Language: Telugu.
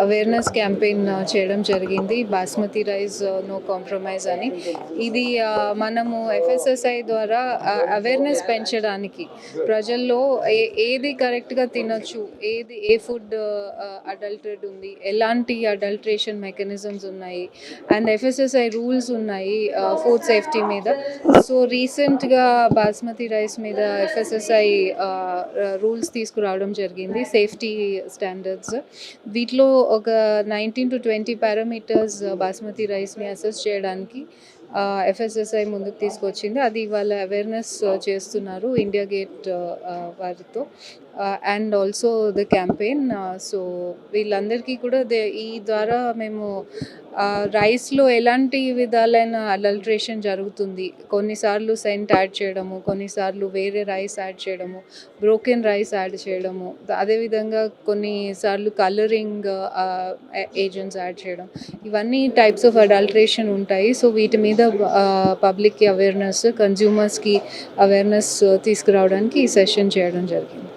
అవేర్నెస్ క్యాంపెయిన్ చేయడం జరిగింది. బాస్మతి రైస్ నో కాంప్రమైజ్ అని. ఇది మనము ఎఫ్ఎస్ఎస్ఐ ద్వారా అవేర్నెస్ పెంచడానికి ప్రజల్లో ఏది కరెక్ట్గా తినొచ్చు, ఏ ఫుడ్ అడల్టరేట్ ఉంది, ఎలాంటి అడల్ట్రేషన్ మెకానిజమ్స్ ఉన్నాయి, అండ్ ఎఫ్ఎస్ఎస్ఐ రూల్స్ ఉన్నాయి ఫుడ్ సేఫ్టీ మీద. సో రీసెంట్గా బాస్మతి రైస్ మీద ఎఫ్ఎస్ఎస్ఐ రూల్స్ తీసుకురావడం జరిగింది, సేఫ్టీ స్టాండర్డ్స్. వీటిలో ఒక 19 to 20 పారామీటర్స్ బాస్మతి రైస్ని అసెస్ చేయడానికి ఎఫ్ఎస్ఎస్ఐ ముందుకు తీసుకొచ్చింది. అది వాళ్ళ అవేర్నెస్ చేస్తున్నారు ఇండియా గేట్ వారితో and also the campaign. So వీళ్ళందరికీ కూడా ఈ ద్వారా మేము రైస్లో ఎలాంటి విధాలైన అడల్ట్రేషన్ జరుగుతుంది, కొన్నిసార్లు సెంట్ యాడ్ చేయడము, కొన్నిసార్లు వేరే రైస్ యాడ్ చేయడము, బ్రోకెన్ రైస్ యాడ్ చేయడము, అదేవిధంగా కొన్నిసార్లు కలరింగ్ ఏజెంట్స్ యాడ్ చేయడం, ఇవన్నీ టైప్స్ ఆఫ్ అడల్ట్రేషన్ ఉంటాయి. సో వీటి మీద పబ్లిక్కి అవేర్నెస్, కన్జ్యూమర్స్కి అవేర్నెస్ తీసుకురావడానికి ఈ సెషన్ చేయడం జరిగింది.